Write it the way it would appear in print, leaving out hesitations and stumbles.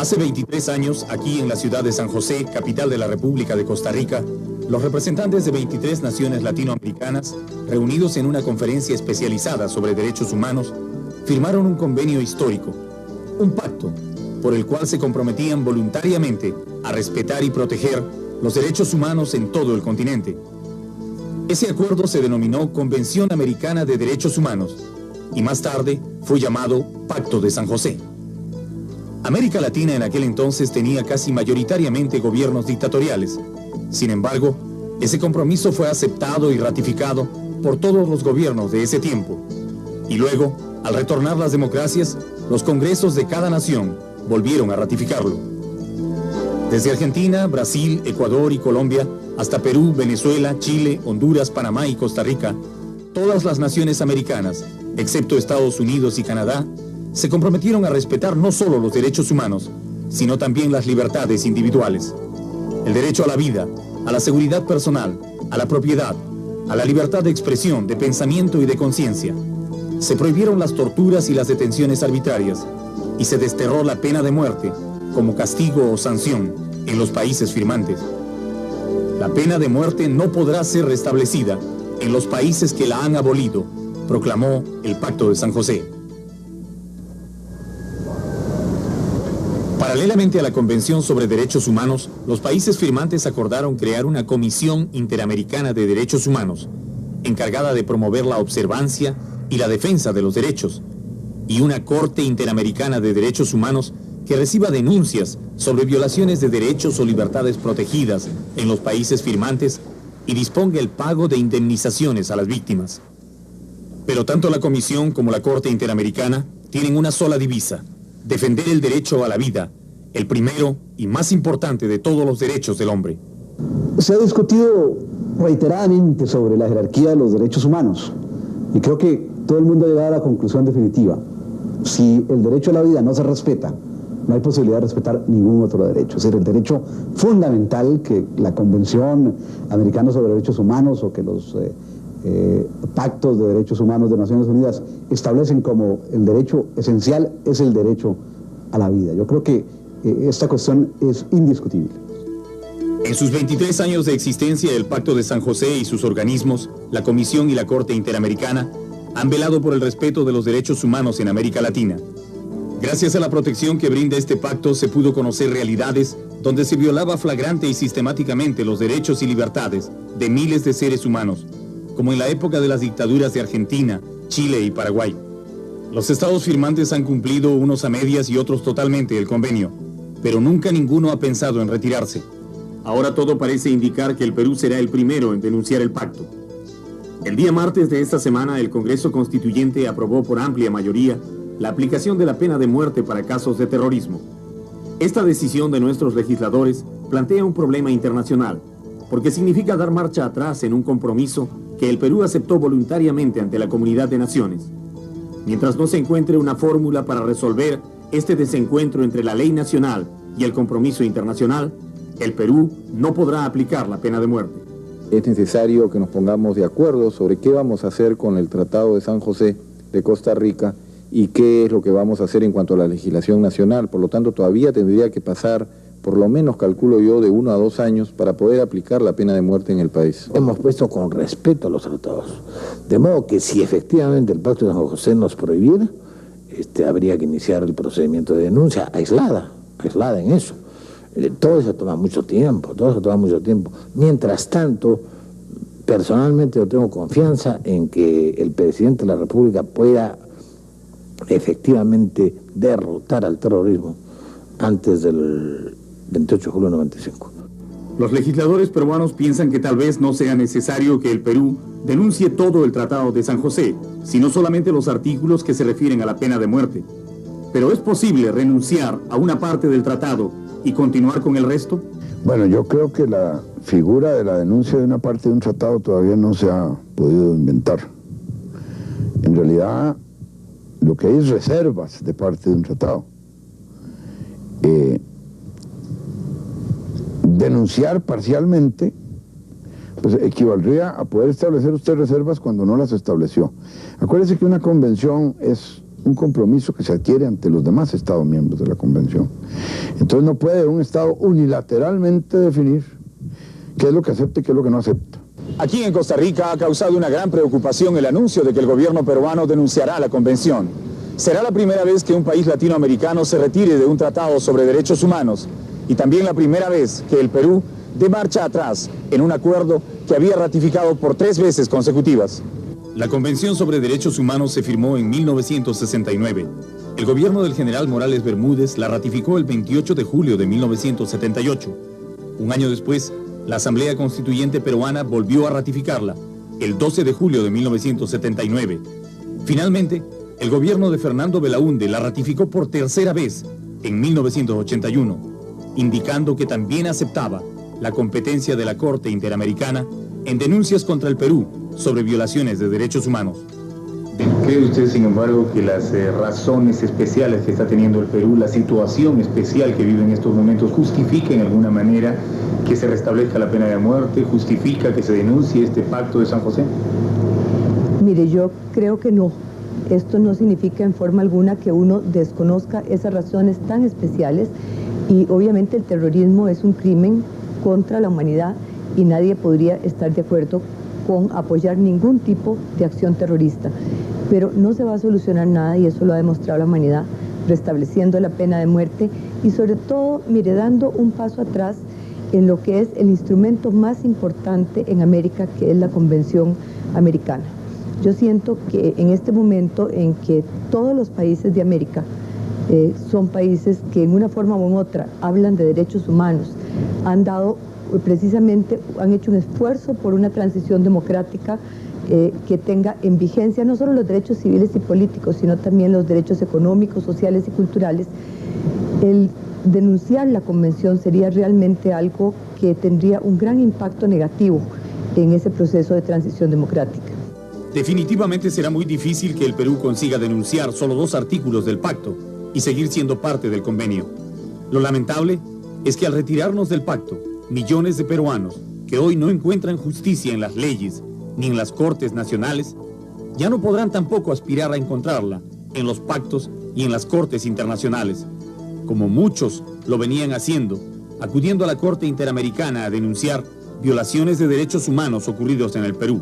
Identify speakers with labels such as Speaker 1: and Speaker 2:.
Speaker 1: Hace 23 años, aquí en la ciudad de San José, capital de la República de Costa Rica, los representantes de 23 naciones latinoamericanas, reunidos en una conferencia especializada sobre derechos humanos, firmaron un convenio histórico, un pacto, por el cual se comprometían voluntariamente a respetar y proteger los derechos humanos en todo el continente. Ese acuerdo se denominó Convención Americana de Derechos Humanos y más tarde fue llamado Pacto de San José. América Latina en aquel entonces tenía casi mayoritariamente gobiernos dictatoriales. Sin embargo, ese compromiso fue aceptado y ratificado por todos los gobiernos de ese tiempo. Y luego, al retornar las democracias, los congresos de cada nación volvieron a ratificarlo. Desde Argentina, Brasil, Ecuador y Colombia, hasta Perú, Venezuela, Chile, Honduras, Panamá y Costa Rica, todas las naciones americanas, excepto Estados Unidos y Canadá, se comprometieron a respetar no solo los derechos humanos, sino también las libertades individuales. El derecho a la vida, a la seguridad personal, a la propiedad, a la libertad de expresión, de pensamiento y de conciencia. Se prohibieron las torturas y las detenciones arbitrarias, y se desterró la pena de muerte como castigo o sanción en los países firmantes. La pena de muerte no podrá ser restablecida en los países que la han abolido, proclamó el Pacto de San José. Paralelamente a la Convención sobre Derechos Humanos, los países firmantes acordaron crear una Comisión Interamericana de Derechos Humanos, encargada de promover la observancia y la defensa de los derechos, y una Corte Interamericana de Derechos Humanos que reciba denuncias sobre violaciones de derechos o libertades protegidas en los países firmantes y disponga el pago de indemnizaciones a las víctimas. Pero tanto la Comisión como la Corte Interamericana tienen una sola divisa: defender el derecho a la vida, el primero y más importante de todos los derechos del hombre.
Speaker 2: Se ha discutido reiteradamente sobre la jerarquía de los derechos humanos y creo que todo el mundo ha llegado a la conclusión definitiva: si el derecho a la vida no se respeta, no hay posibilidad de respetar ningún otro derecho. Es decir, el derecho fundamental que la Convención Americana sobre Derechos Humanos o que los pactos de derechos humanos de Naciones Unidas establecen como el derecho esencial es el derecho a la vida. Yo creo que esta cuestión es indiscutible.
Speaker 1: En sus 23 años de existencia, el Pacto de San José y sus organismos, la Comisión y la Corte Interamericana, han velado por el respeto de los derechos humanos en América Latina. Gracias a la protección que brinda este pacto, se pudo conocer realidades donde se violaba flagrante y sistemáticamente los derechos y libertades de miles de seres humanos, como en la época de las dictaduras de Argentina, Chile y Paraguay. Los estados firmantes han cumplido, unos a medias y otros totalmente, el convenio, pero nunca ninguno ha pensado en retirarse. Ahora todo parece indicar que el Perú será el primero en denunciar el pacto. El día martes de esta semana, el Congreso Constituyente aprobó por amplia mayoría la aplicación de la pena de muerte para casos de terrorismo. Esta decisión de nuestros legisladores plantea un problema internacional, porque significa dar marcha atrás en un compromiso que el Perú aceptó voluntariamente ante la comunidad de naciones. Mientras no se encuentre una fórmula para resolver este desencuentro entre la ley nacional y el compromiso internacional, el Perú no podrá aplicar la pena de muerte.
Speaker 3: Es necesario que nos pongamos de acuerdo sobre qué vamos a hacer con el Tratado de San José de Costa Rica y qué es lo que vamos a hacer en cuanto a la legislación nacional. Por lo tanto, todavía tendría que pasar, por lo menos calculo yo, de 1 a 2 años para poder aplicar la pena de muerte en el país.
Speaker 4: Hemos puesto con respeto a los tratados, de modo que si efectivamente el Pacto de San José nos prohibiera, habría que iniciar el procedimiento de denuncia aislada en eso. Todo eso toma mucho tiempo, Mientras tanto, personalmente yo tengo confianza en que el presidente de la República pueda efectivamente derrotar al terrorismo antes del 28 de julio de 95.
Speaker 1: Los legisladores peruanos piensan que tal vez no sea necesario que el Perú denuncie todo el Tratado de San José, sino solamente los artículos que se refieren a la pena de muerte. Pero ¿es posible renunciar a una parte del tratado y continuar con el resto?
Speaker 5: Bueno, yo creo que la figura de la denuncia de una parte de un tratado todavía no se ha podido inventar. En realidad, lo que hay es reservas de parte de un tratado. Denunciar parcialmente, pues equivaldría a poder establecer usted reservas cuando no las estableció. Acuérdese que una convención es un compromiso que se adquiere ante los demás Estados miembros de la Convención. Entonces no puede un Estado unilateralmente definir qué es lo que acepta y qué es lo que no acepta.
Speaker 1: Aquí en Costa Rica ha causado una gran preocupación el anuncio de que el gobierno peruano denunciará la convención. Será la primera vez que un país latinoamericano se retire de un tratado sobre derechos humanos y también la primera vez que el Perú dé marcha atrás en un acuerdo que había ratificado por 3 veces consecutivas. La Convención sobre Derechos Humanos se firmó en 1969. El gobierno del general Morales Bermúdez la ratificó el 28 de julio de 1978. Un año después, la Asamblea Constituyente peruana volvió a ratificarla, el 12 de julio de 1979. Finalmente, el gobierno de Fernando Belaúnde la ratificó por tercera vez, en 1981, indicando que también aceptaba la competencia de la Corte Interamericana en denuncias contra el Perú sobre violaciones de derechos humanos. ¿Cree usted, sin embargo, que las razones especiales que está teniendo el Perú, la situación especial que vive en estos momentos, justifica en alguna manera que se restablezca la pena de muerte, justifica que se denuncie este pacto de San José?
Speaker 6: Mire, yo creo que no. Esto no significa en forma alguna que uno desconozca esas razones tan especiales y obviamente el terrorismo es un crimen contra la humanidad y nadie podría estar de acuerdo con apoyar ningún tipo de acción terrorista. Pero no se va a solucionar nada y eso lo ha demostrado la humanidad, restableciendo la pena de muerte y sobre todo, mire, dando un paso atrás en lo que es el instrumento más importante en América, que es la Convención Americana. Yo siento que en este momento en que todos los países de América son países que en una forma u otra hablan de derechos humanos, han hecho un esfuerzo por una transición democrática que tenga en vigencia no solo los derechos civiles y políticos, sino también los derechos económicos, sociales y culturales. El denunciar la convención sería realmente algo que tendría un gran impacto negativo en ese proceso de transición democrática.
Speaker 1: Definitivamente será muy difícil que el Perú consiga denunciar solo 2 artículos del pacto y seguir siendo parte del convenio. Lo lamentable es que al retirarnos del pacto, millones de peruanos que hoy no encuentran justicia en las leyes ni en las cortes nacionales, ya no podrán tampoco aspirar a encontrarla en los pactos y en las cortes internacionales, como muchos lo venían haciendo, acudiendo a la Corte Interamericana a denunciar violaciones de derechos humanos ocurridos en el Perú.